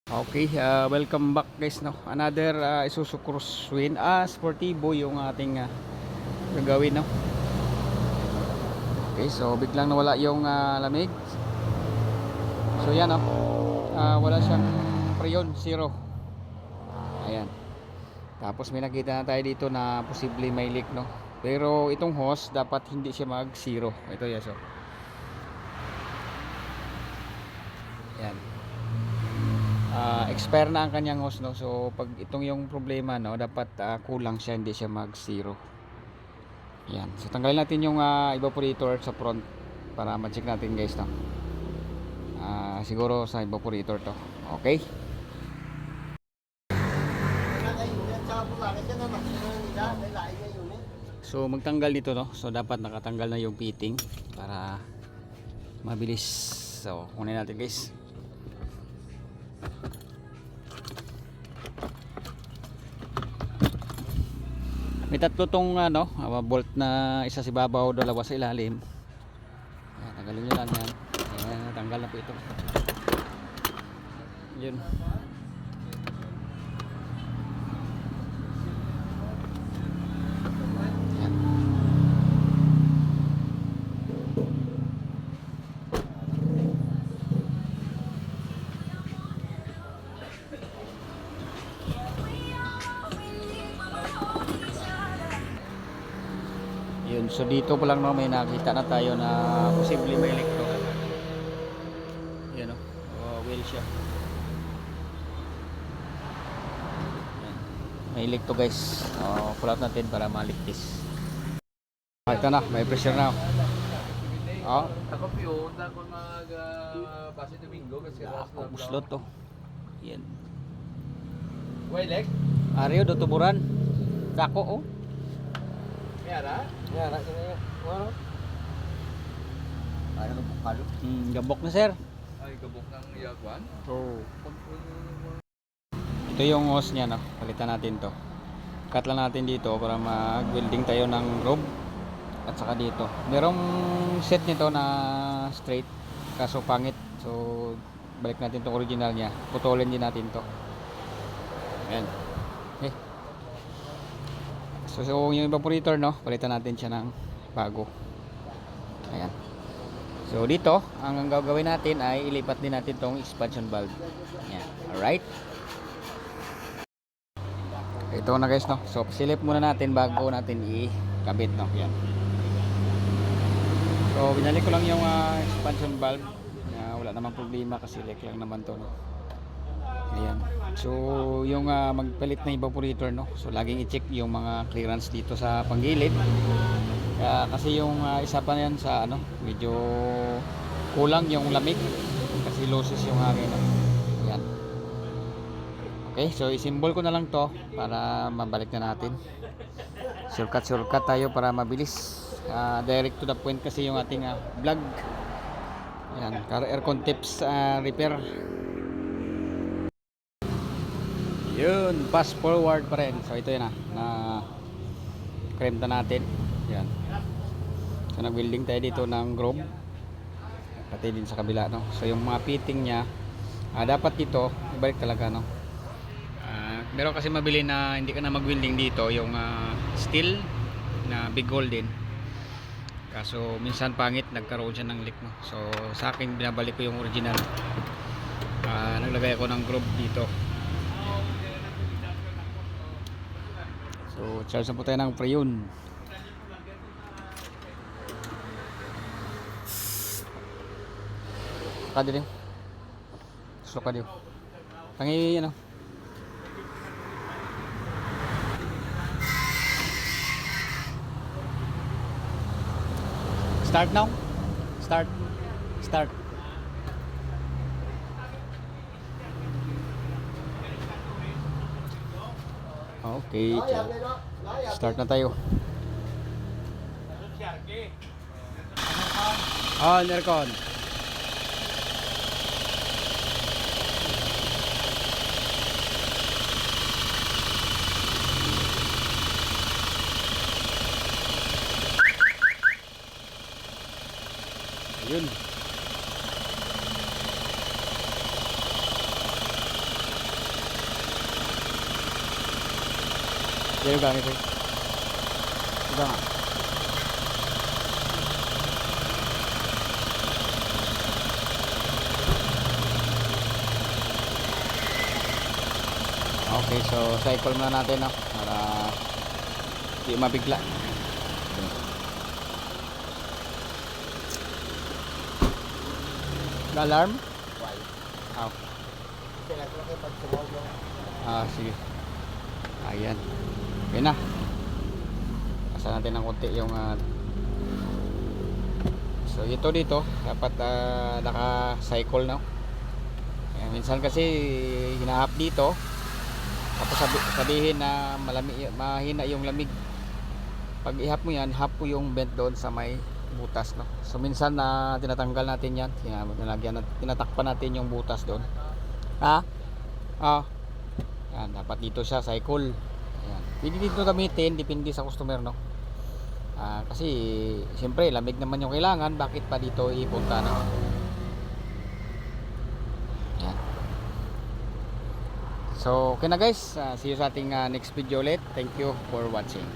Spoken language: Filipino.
Okay, welcome back guys, no. Another Isuzu Crosswind sportivo yung ating gagawin, no. Okay, so biglang nawala yung lamig. So yan, no. Wala siyang preyon, zero. Ayan. Tapos may nakita na tayo dito na posible may leak, no. Pero itong hose dapat hindi siya mag zero. Ito yan, so. Yan. Expire na ang kanyang hose, no. So pag itong yung problema, no, dapat kulang siya, hindi siya mag zero. Yan. So tanggalin natin yung evaporator sa front para ma-check natin guys, no. Siguro sa evaporator to. Okay. So magtanggal dito, no. So dapat nakatanggal na yung fitting para mabilis. So kunin natin guys. May tatlo tong bolt na isa sa ibabaw, dalawa sa ilalim. Ayan, tanggalin nyo lang yan. Ayan, natanggal na po ito. Yun. Ayan. Yun, so dito pa lang, no, may nakita na tayo na posible may leak to. Yan, wheel siya. Yan. May leak to guys. Pull out natin para maligtis. Ito na, may pressure na. Ako piyo, ako mag base Domingo kasi Ako puslot to. Yan. Wailek? Ariyo do tuburan. Dako oh. Yara? Yara kaya. Ano? Ay ano bukalo? Gabok na sir. Ay gabok ng yagwan. Oh. Ito yung hose niya, no. Palitan natin to. Cut lang natin dito para mag-welding tayo ng rope. At saka dito. Merong set nito na straight kaso pangit. So balik natin tong original niya. Putulin din natin to. Ayan. Okay. So yung evaporator, no, palitan natin siya ng bago. Ayan. So dito, ang gagawin natin ay ilipat din natin tong expansion valve. Ayan. Alright. Ito na guys, no. So silip muna natin bago natin ikabit, no. Ayan. So binalik ko lang yung expansion valve. Wala namang problema kasi leak lang naman to, no. Ayan. So yung magpalit na evaporator, no. So laging i-check yung mga clearance dito sa panggilid. Kasi yung isa pa yan sa medyo kulang yung lamig kasi losses yung hangin, no. Ayan. Okay, so isimbol ko na lang to para mabalik na natin. Shortcut tayo para mabilis. Direct to the point kasi yung ating vlog. Ayan, car aircon tips repair. Yun, fast forward pa rin. So ito yun na kremta natin. Yan. So nag-welding tayo dito ng groove. Pati din sa kabila, no. So yung mga fitting niya dapat dito ibalik talaga, no. Meron kasi mabili na hindi ka na mag-welding dito yung steel na big hole din. Kaso minsan pangit, nagkaroon siya ng leak, no. So sa akin binabalik ko yung original. Naglagay ako ng groove dito. So charge na po tayo ng preyon. Kada din. Slow ka din. Tangi Start now. Start. Okay. Start na tayo. On aircon. Ayun. Yan gamit eh. Ito nga. Okay, so cycle muna natin no para di mabigla. Alarm? Why? Ah, Kaya ko lang pag sumobong. sige. Ayan. Okay na. Asa natin ng konti yung so ito dito dapat naka-cycle no. Kaya minsan kasi hinahap dito tapos sabihin na mahina yung lamig. Pag ihap mo yan, hap ko yung vent doon sa may butas no. So minsan na tinatanggal natin yan, tinatakpan natin yung butas doon. Ha? Yan, dapat dito siya cycle. Ayan. Pwede dito gamitin, depende sa customer no. Kasi siyempre lamig naman yung kailangan, bakit pa dito ipunta no? Yan. So okay na guys, see you sa ating next video ulit. Thank you for watching.